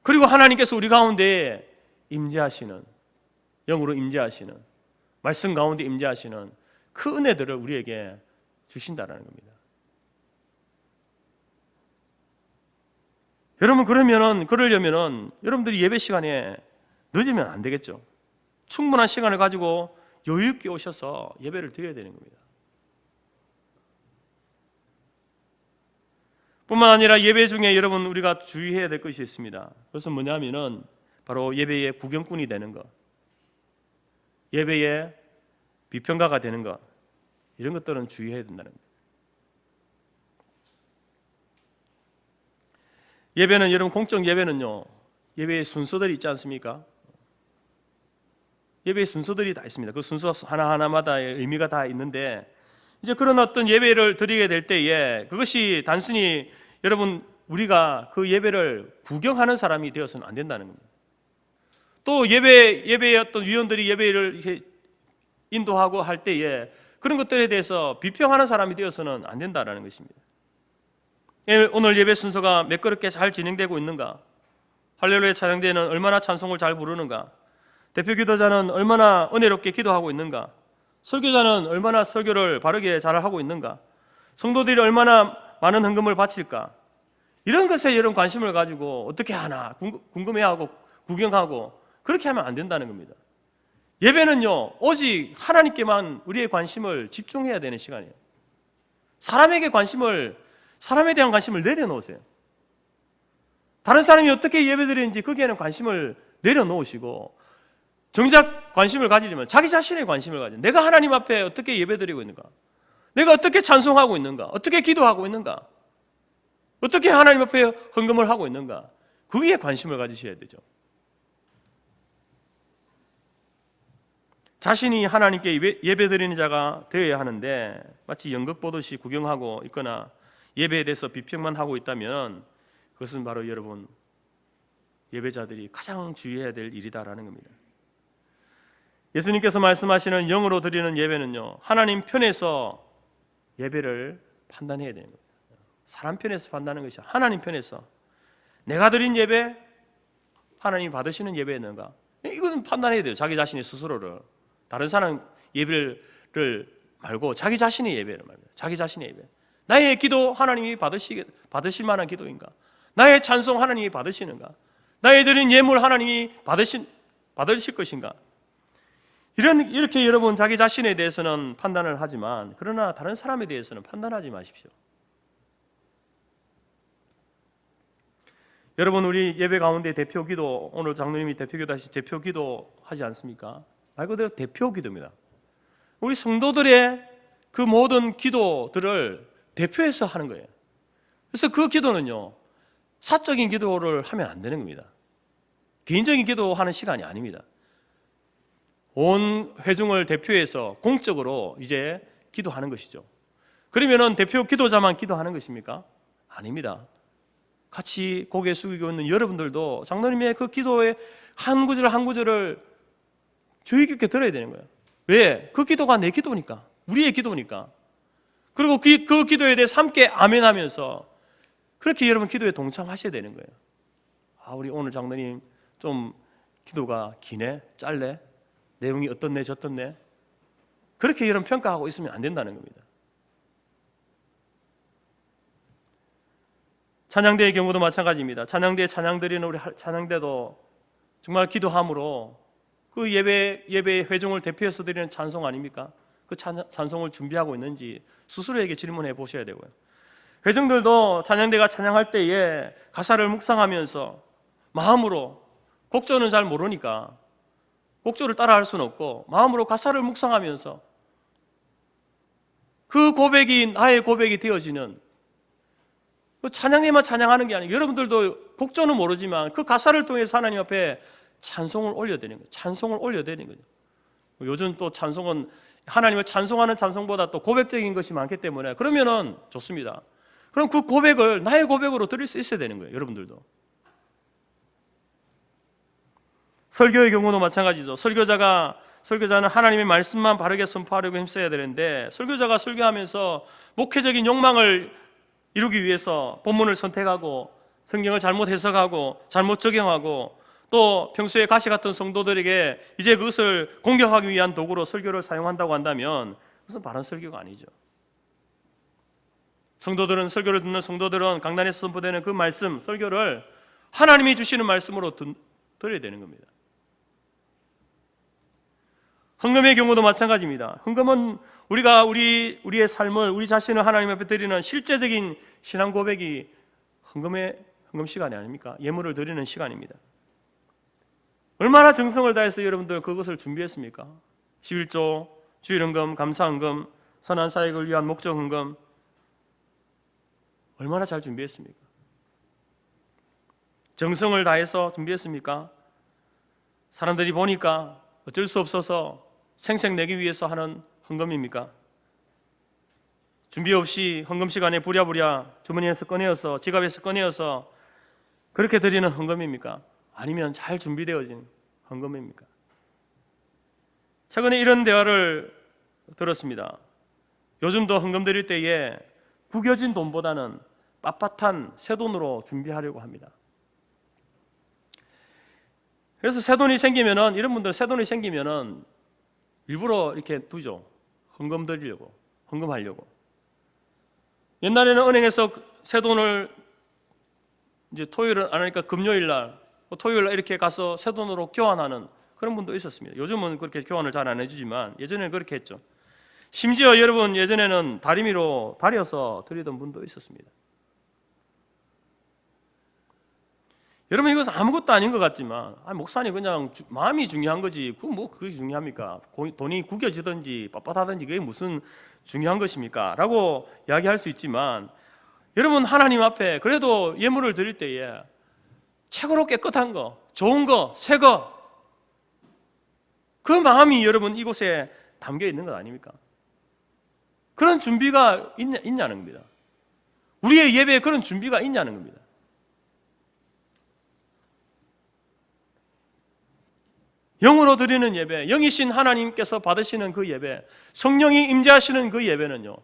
그리고 하나님께서 우리 가운데 임재하시는, 영으로 임재하시는, 말씀 가운데 임재하시는 그 은혜들을 우리에게 주신다라는 겁니다. 여러분, 그러려면은 여러분들이 예배 시간에 늦으면 안 되겠죠. 충분한 시간을 가지고 여유 있게 오셔서 예배를 드려야 되는 겁니다. 뿐만 아니라 예배 중에 여러분 우리가 주의해야 될 것이 있습니다. 그것은 뭐냐면은 바로 예배의 구경꾼이 되는 것, 예배의 비평가가 되는 것, 이런 것들은 주의해야 된다는 겁니다. 예배는, 여러분 공적 예배는요, 예배의 순서들이 있지 않습니까? 예배의 순서들이 다 있습니다. 그 순서 하나하나마다의 의미가 다 있는데, 이제 그런 어떤 예배를 드리게 될 때에 그것이 단순히 여러분 우리가 그 예배를 구경하는 사람이 되어서는 안 된다는 겁니다. 또 예배의 어떤 위원들이 예배를 이렇게 인도하고 할 때에 그런 것들에 대해서 비평하는 사람이 되어서는 안 된다는 것입니다. 오늘 예배 순서가 매끄럽게 잘 진행되고 있는가? 할렐루야 찬양대는 얼마나 찬송을 잘 부르는가? 대표 기도자는 얼마나 은혜롭게 기도하고 있는가? 설교자는 얼마나 설교를 바르게 잘하고 있는가? 성도들이 얼마나 많은 헌금을 바칠까? 이런 것에 여러분 관심을 가지고 어떻게 하나 궁금해하고 구경하고 그렇게 하면 안 된다는 겁니다. 예배는요, 오직 하나님께만 우리의 관심을 집중해야 되는 시간이에요. 사람에 대한 관심을 내려놓으세요. 다른 사람이 어떻게 예배드리는지 거기에는 관심을 내려놓으시고, 정작 관심을 가지려면 자기 자신의 관심을 가져. 내가 하나님 앞에 어떻게 예배드리고 있는가? 내가 어떻게 찬송하고 있는가? 어떻게 기도하고 있는가? 어떻게 하나님 앞에 헌금을 하고 있는가? 거기에 관심을 가지셔야 되죠. 자신이 하나님께 예배드리는 자가 되어야 하는데, 마치 연극 보듯이 구경하고 있거나 예배에 대해서 비평만 하고 있다면 그것은 바로 여러분 예배자들이 가장 주의해야 될 일이다라는 겁니다. 예수님께서 말씀하시는 영으로 드리는 예배는요, 하나님 편에서 예배를 판단해야 되는 겁니다. 사람 편에서 판단하는 것이 아니라 하나님 편에서 내가 드린 예배, 하나님이 받으시는 예배였는가? 이거는 판단해야 돼요. 자기 자신의 스스로를. 다른 사람 예배를 말고 자기 자신의 예배를 말합니다. 자기 자신의 예배. 나의 기도 하나님이 받으실 만한 기도인가? 나의 찬송 하나님이 받으시는가? 나의 드린 예물 하나님이 받으실 것인가? 이렇게 여러분 자기 자신에 대해서는 판단을 하지만, 그러나 다른 사람에 대해서는 판단하지 마십시오. 여러분, 우리 예배 가운데 대표 기도, 오늘 장로님이 대표 기도 하시 대표 기도 하지 않습니까? 말 그대로 대표 기도입니다. 우리 성도들의 그 모든 기도들을 대표해서 하는 거예요. 그래서 그 기도는요, 사적인 기도를 하면 안 되는 겁니다. 개인적인 기도하는 시간이 아닙니다. 온 회중을 대표해서 공적으로 이제 기도하는 것이죠. 그러면은 대표 기도자만 기도하는 것입니까? 아닙니다. 같이 고개 숙이고 있는 여러분들도 장로님의 그 기도의 한 구절 한 구절을 주의 깊게 들어야 되는 거예요. 왜? 그 기도가 내 기도니까, 우리의 기도니까. 그리고 그 기도에 대해서 함께 아멘하면서 그렇게 여러분 기도에 동참하셔야 되는 거예요. 아, 우리 오늘 장로님 좀 기도가 기네, 짧네, 내용이 어떻네 저떻네, 그렇게 여러분 평가하고 있으면 안 된다는 겁니다. 찬양대의 경우도 마찬가지입니다. 찬양대에 찬양 드리는 우리 찬양대도 정말 기도함으로 그 예배 회중을 대표해서 드리는 찬송 아닙니까? 그 찬송을 준비하고 있는지 스스로에게 질문해 보셔야 되고요. 회중들도 찬양대가 찬양할 때에 가사를 묵상하면서 마음으로, 곡조는 잘 모르니까 곡조를 따라할 수는 없고 마음으로 가사를 묵상하면서 그 고백이 나의 고백이 되어지는, 그 찬양대만 찬양하는 게 아니고 여러분들도 곡조는 모르지만 그 가사를 통해서 하나님 앞에 찬송을 올려드리는 거예요. 찬송을 올려드리는 거죠. 요즘 또 찬송은 하나님을 찬송하는 찬송보다 또 고백적인 것이 많기 때문에 그러면은 좋습니다. 그럼 그 고백을 나의 고백으로 드릴 수 있어야 되는 거예요. 여러분들도. 설교의 경우도 마찬가지죠. 설교자는 하나님의 말씀만 바르게 선포하려고 힘써야 되는데, 설교자가 설교하면서 목회적인 욕망을 이루기 위해서 본문을 선택하고 성경을 잘못 해석하고 잘못 적용하고 또 평소에 가시 같은 성도들에게 이제 그것을 공격하기 위한 도구로 설교를 사용한다고 한다면 그것은 바른 설교가 아니죠. 설교를 듣는 성도들은 강단에서 선포되는 그 말씀, 설교를 하나님이 주시는 말씀으로 들어야 되는 겁니다. 헌금의 경우도 마찬가지입니다. 헌금은 우리의 삶을, 우리 자신을 하나님 앞에 드리는 실제적인 신앙 고백이 헌금 시간이 아닙니까? 예물을 드리는 시간입니다. 얼마나 정성을 다해서 여러분들 그것을 준비했습니까? 11조, 주일헌금, 감사헌금, 선한 사역을 위한 목적헌금, 얼마나 잘 준비했습니까? 정성을 다해서 준비했습니까? 사람들이 보니까 어쩔 수 없어서 생색내기 위해서 하는 헌금입니까? 준비 없이 헌금 시간에 부랴부랴 주머니에서 꺼내어서, 지갑에서 꺼내어서 그렇게 드리는 헌금입니까? 아니면 잘 준비되어진 헌금입니까? 최근에 이런 대화를 들었습니다. 요즘도 헌금 드릴 때에 구겨진 돈보다는 빳빳한 새 돈으로 준비하려고 합니다. 그래서 새 돈이 생기면은, 이런 분들 새 돈이 생기면은 일부러 이렇게 두죠. 헌금 드리려고, 헌금하려고. 옛날에는 은행에서 새 돈을 이제 토요일은 안 하니까 금요일 날, 토요일 날 이렇게 가서 새 돈으로 교환하는 그런 분도 있었습니다. 요즘은 그렇게 교환을 잘 안 해주지만 예전에는 그렇게 했죠. 심지어 여러분, 예전에는 다리미로 다려서 드리던 분도 있었습니다. 여러분, 이것은 아무것도 아닌 것 같지만, 목사님 그냥 마음이 중요한 거지, 그게 중요합니까? 돈이 구겨지든지 빳빳하든지 그게 무슨 중요한 것입니까? 라고 이야기할 수 있지만, 여러분, 하나님 앞에 그래도 예물을 드릴 때에 최고로 깨끗한 거, 좋은 거, 새 거, 그 마음이 여러분 이곳에 담겨 있는 것 아닙니까? 그런 준비가 있냐는 겁니다. 우리의 예배에 그런 준비가 있냐는 겁니다. 영으로 드리는 예배, 영이신 하나님께서 받으시는 그 예배, 성령이 임재하시는 그 예배는요,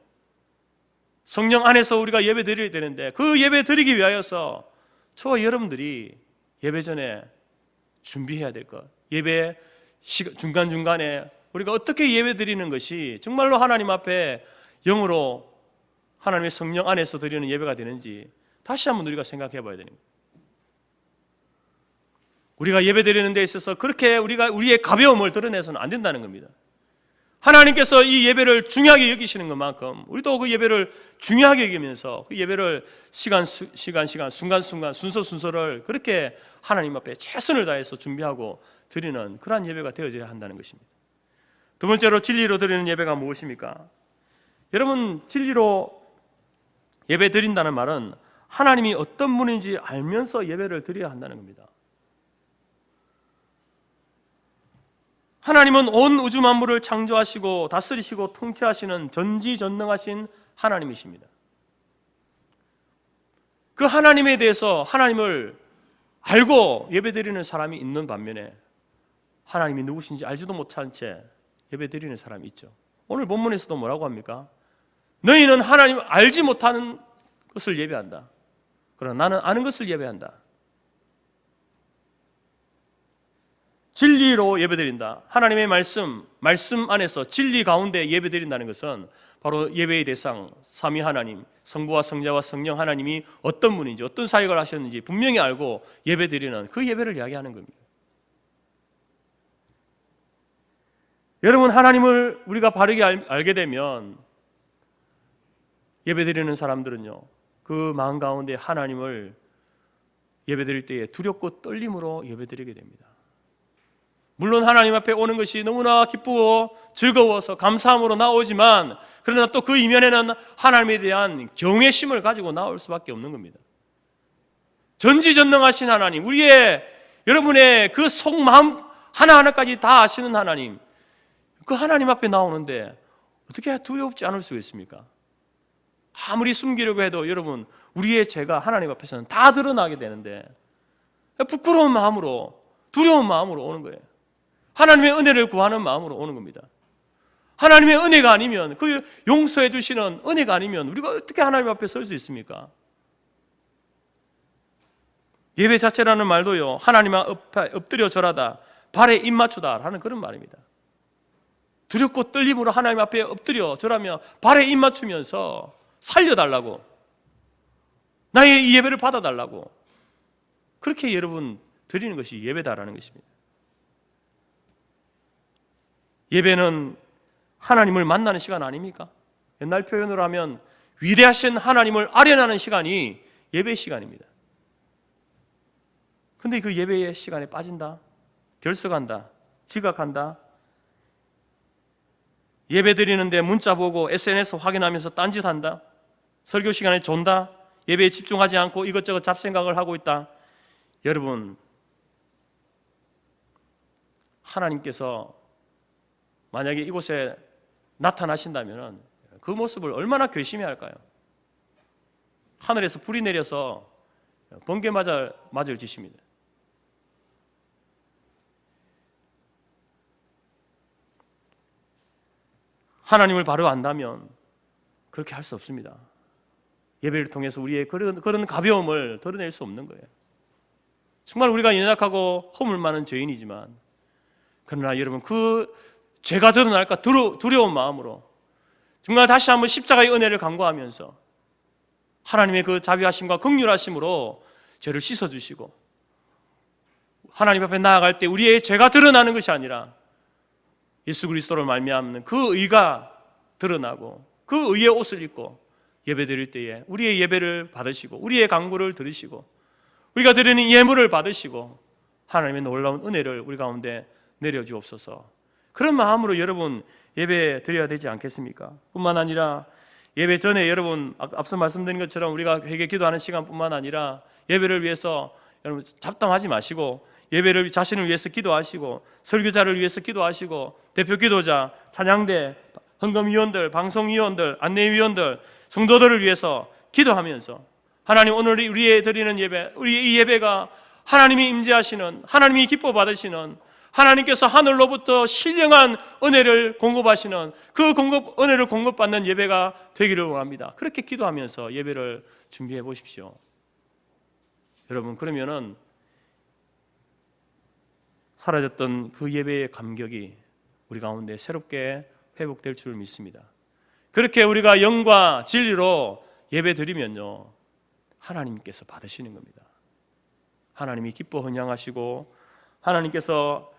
성령 안에서 우리가 예배 드려야 되는데, 그 예배 드리기 위하여서 저와 여러분들이 예배 전에 준비해야 될 것, 예배 중간중간에 우리가 어떻게 예배 드리는 것이 정말로 하나님 앞에 영으로 하나님의 성령 안에서 드리는 예배가 되는지 다시 한번 우리가 생각해 봐야 되는 거예요. 우리가 예배 드리는 데 있어서 그렇게 우리의 가벼움을 드러내서는 안 된다는 겁니다. 하나님께서 이 예배를 중요하게 여기시는 것만큼 우리도 그 예배를 중요하게 여기면서 그 예배를 시간, 순간순간, 순서를 그렇게 하나님 앞에 최선을 다해서 준비하고 드리는 그러한 예배가 되어져야 한다는 것입니다. 두 번째로 진리로 드리는 예배가 무엇입니까? 여러분, 진리로 예배 드린다는 말은 하나님이 어떤 분인지 알면서 예배를 드려야 한다는 겁니다. 하나님은 온 우주 만물을 창조하시고 다스리시고 통치하시는 전지전능하신 하나님이십니다. 그 하나님에 대해서 하나님을 알고 예배드리는 사람이 있는 반면에 하나님이 누구신지 알지도 못한 채 예배드리는 사람이 있죠. 오늘 본문에서도 뭐라고 합니까? 너희는 하나님을 알지 못하는 것을 예배한다. 그러나 나는 아는 것을 예배한다. 진리로 예배드린다. 하나님의 말씀 안에서 진리 가운데 예배드린다는 것은 바로 예배의 대상, 삼위 하나님, 성부와 성자와 성령 하나님이 어떤 분인지, 어떤 사역을 하셨는지 분명히 알고 예배드리는 그 예배를 이야기하는 겁니다. 여러분, 하나님을 우리가 바르게 알게 되면 예배드리는 사람들은요, 그 마음 가운데 하나님을 예배드릴 때에 두렵고 떨림으로 예배드리게 됩니다. 물론 하나님 앞에 오는 것이 너무나 기쁘고 즐거워서 감사함으로 나오지만, 그러나 또 그 이면에는 하나님에 대한 경외심을 가지고 나올 수밖에 없는 겁니다. 전지전능하신 하나님, 여러분의 그 속마음 하나하나까지 다 아시는 하나님, 그 하나님 앞에 나오는데 어떻게 두렵지 않을 수가 있습니까? 아무리 숨기려고 해도 여러분, 우리의 죄가 하나님 앞에서는 다 드러나게 되는데 부끄러운 마음으로, 두려운 마음으로 오는 거예요. 하나님의 은혜를 구하는 마음으로 오는 겁니다. 하나님의 은혜가 아니면, 그 용서해 주시는 은혜가 아니면 우리가 어떻게 하나님 앞에 설 수 있습니까? 예배 자체라는 말도요, 하나님 앞에 엎드려 절하다, 발에 입 맞추다 라는 그런 말입니다. 두렵고 떨림으로 하나님 앞에 엎드려 절하며 발에 입 맞추면서 살려달라고, 나의 이 예배를 받아달라고, 그렇게 여러분 드리는 것이 예배다라는 것입니다. 예배는 하나님을 만나는 시간 아닙니까? 옛날 표현으로 하면 위대하신 하나님을 아련하는 시간이 예배 시간입니다. 근데 그 예배의 시간에 빠진다, 결석한다, 지각한다, 예배 드리는데 문자 보고 SNS 확인하면서 딴짓한다, 설교 시간에 존다, 예배에 집중하지 않고 이것저것 잡생각을 하고 있다. 여러분, 하나님께서 만약에 이곳에 나타나신다면 그 모습을 얼마나 괘씸해 할까요? 하늘에서 불이 내려서 번개 맞을 짓입니다. 하나님을 바로 안다면 그렇게 할 수 없습니다. 예배를 통해서 우리의 그런 가벼움을 드러낼 수 없는 거예요. 정말 우리가 연약하고 허물 많은 죄인이지만, 그러나 여러분, 그 죄가 드러날까 두려운 마음으로 정말 다시 한번 십자가의 은혜를 간구하면서 하나님의 그 자비하심과 긍휼하심으로 죄를 씻어주시고, 하나님 앞에 나아갈 때 우리의 죄가 드러나는 것이 아니라 예수 그리스도를 말미암는 그 의가 드러나고 그 의의 옷을 입고 예배드릴 때에 우리의 예배를 받으시고 우리의 간구를 들으시고 우리가 드리는 예물을 받으시고 하나님의 놀라운 은혜를 우리 가운데 내려주옵소서. 그런 마음으로 여러분 예배 드려야 되지 않겠습니까? 뿐만 아니라 예배 전에 여러분 앞서 말씀드린 것처럼 우리가 회개 기도하는 시간뿐만 아니라 예배를 위해서 여러분 잡담하지 마시고 예배를 자신을 위해서 기도하시고 설교자를 위해서 기도하시고 대표 기도자, 찬양대, 헌금위원들, 방송위원들, 안내위원들, 성도들을 위해서 기도하면서 하나님, 오늘 우리의 드리는 예배, 우리 이 예배가 하나님이 임재하시는, 하나님이 기뻐 받으시는, 하나님께서 하늘로부터 신령한 은혜를 공급하시는 그 은혜를 공급받는 예배가 되기를 원합니다. 그렇게 기도하면서 예배를 준비해 보십시오. 여러분, 그러면은 사라졌던 그 예배의 감격이 우리 가운데 새롭게 회복될 줄 믿습니다. 그렇게 우리가 영과 진리로 예배 드리면요, 하나님께서 받으시는 겁니다. 하나님이 기뻐 헌양하시고 하나님께서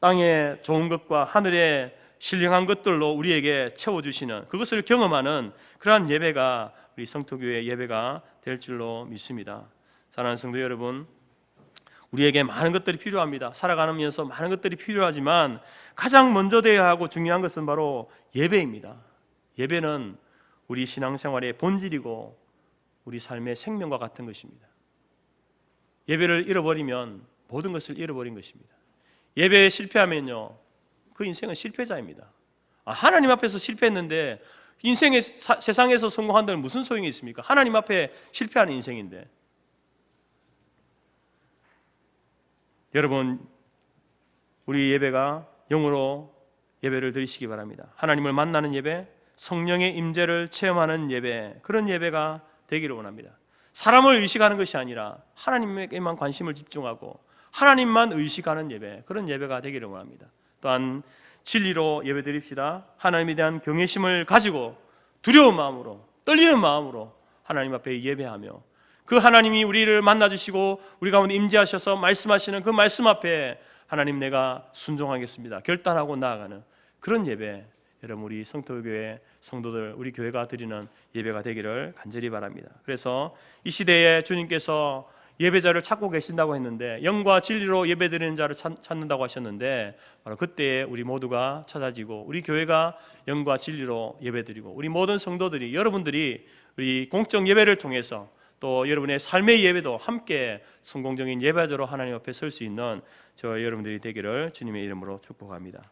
땅의 좋은 것과 하늘의 신령한 것들로 우리에게 채워주시는, 그것을 경험하는 그러한 예배가 우리 성토교회 예배가 될 줄로 믿습니다. 사랑하는 성도 여러분, 우리에게 많은 것들이 필요합니다. 살아가면서 많은 것들이 필요하지만 가장 먼저 되어야 하고 중요한 것은 바로 예배입니다. 예배는 우리 신앙생활의 본질이고 우리 삶의 생명과 같은 것입니다. 예배를 잃어버리면 모든 것을 잃어버린 것입니다. 예배에 실패하면요, 그 인생은 실패자입니다. 하나님 앞에서 실패했는데 인생의 세상에서 성공한다는 무슨 소용이 있습니까? 하나님 앞에 실패하는 인생인데. 여러분, 우리 예배가 영으로 예배를 드리시기 바랍니다. 하나님을 만나는 예배, 성령의 임재를 체험하는 예배, 그런 예배가 되기를 원합니다. 사람을 의식하는 것이 아니라 하나님에게만 관심을 집중하고 하나님만 의식하는 예배, 그런 예배가 되기를 원합니다. 또한 진리로 예배 드립시다. 하나님에 대한 경외심을 가지고 두려운 마음으로, 떨리는 마음으로 하나님 앞에 예배하며 그 하나님이 우리를 만나주시고 우리 가운데 임재하셔서 말씀하시는 그 말씀 앞에 하나님, 내가 순종하겠습니다, 결단하고 나아가는 그런 예배, 여러분 우리 성토교회 성도들, 우리 교회가 드리는 예배가 되기를 간절히 바랍니다. 그래서 이 시대에 주님께서 예배자를 찾고 계신다고 했는데, 영과 진리로 예배드리는 자를 찾는다고 하셨는데, 바로 그때에 우리 모두가 찾아지고 우리 교회가 영과 진리로 예배드리고 우리 모든 성도들이, 여러분들이 우리 공적 예배를 통해서 또 여러분의 삶의 예배도 함께 성공적인 예배자로 하나님 앞에 설 수 있는 저 여러분들이 되기를 주님의 이름으로 축복합니다.